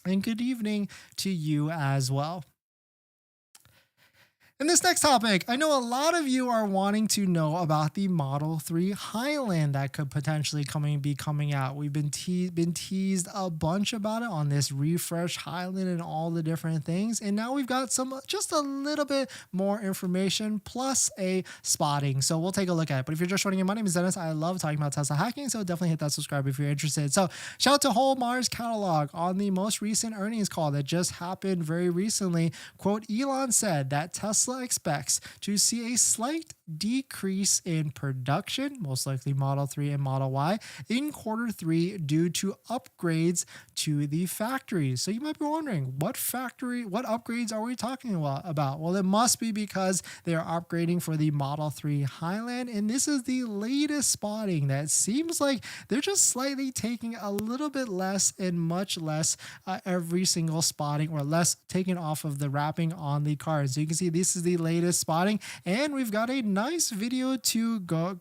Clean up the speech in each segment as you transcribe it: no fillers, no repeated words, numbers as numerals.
and good evening to you as well. In this next topic, I know a lot of you are wanting to know about the Model 3 Highland that could potentially be coming out. We've been teased a bunch about it on this refresh Highland and all the different things, and now we've got some just a little bit more information plus a spotting. So we'll take a look at it. But if you're just joining in, my name is Dennis. I love talking about Tesla hacking, so definitely hit that subscribe if you're interested. So shout out to Whole Mars Catalog on the most recent earnings call that just happened very recently. Quote, Elon said that Tesla expects to see a slight decrease in production, most likely Model 3 and Model Y, in Q3 due to upgrades to the factories. So you might be wondering, what upgrades are we talking about? Well, it must be because they are upgrading for the Model 3 Highland, and this is the latest spotting that seems like they're just slightly taking a little bit less and much less every single spotting, or less taken off of the wrapping on the card. So you can see this is the latest spotting, and we've got a nice video to go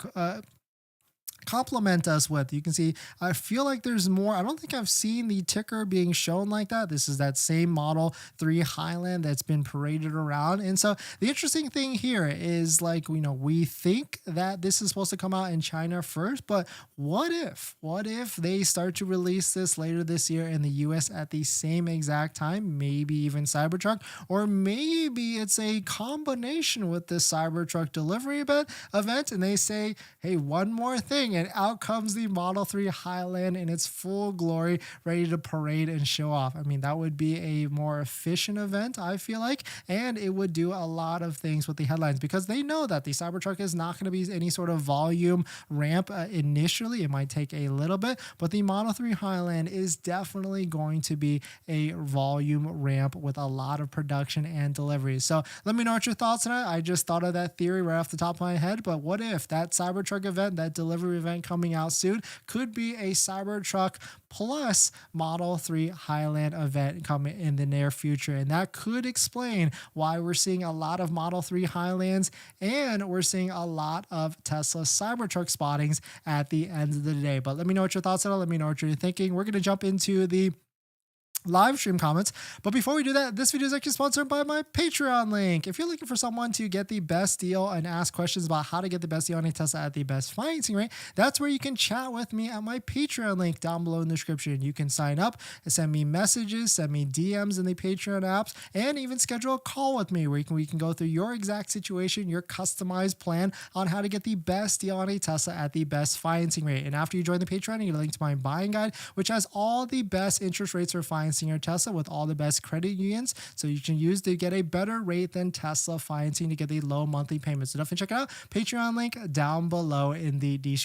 compliment us with. You can see, I feel like there's more. I don't think I've seen the ticker being shown like that. This is that same Model 3 Highland that's been paraded around. And so the interesting thing here is, like, we think that this is supposed to come out in China first, but what if they start to release this later this year in the US at the same exact time, maybe even Cybertruck, or maybe it's a combination with this Cybertruck delivery event, and they say, hey, one more thing, and out comes the Model 3 Highland in its full glory, ready to parade and show off. I mean, that would be a more efficient event, I feel like, and it would do a lot of things with the headlines, because they know that the Cybertruck is not going to be any sort of volume ramp initially. It might take a little bit, but the Model 3 Highland is definitely going to be a volume ramp with a lot of production and deliveries. So let me know what your thoughts on it. I just thought of that theory right off the top of my head, but what if that Cybertruck event, that delivery event coming out soon, could be a Cybertruck plus Model 3 Highland event coming in the near future? And that could explain why we're seeing a lot of Model 3 Highlands, and we're seeing a lot of Tesla Cybertruck spottings at the end of the day. But let me know what your thoughts are. Let me know what you're thinking. We're going to jump into the live stream comments. But before we do that, this video is actually sponsored by my Patreon link. If you're looking for someone to get the best deal and ask questions about how to get the best deal on a Tesla at the best financing rate, that's where you can chat with me at my Patreon link down below in the description. You can sign up and send me messages, send me DMs in the Patreon apps, and even schedule a call with me where we can go through your exact situation, your customized plan on how to get the best deal on a Tesla at the best financing rate. And after you join the Patreon, you get a link to my buying guide, which has all the best interest rates for financing your Tesla with all the best credit unions, so you can use to get a better rate than Tesla financing to get the low monthly payments. So definitely check it out. Patreon link down below in the description.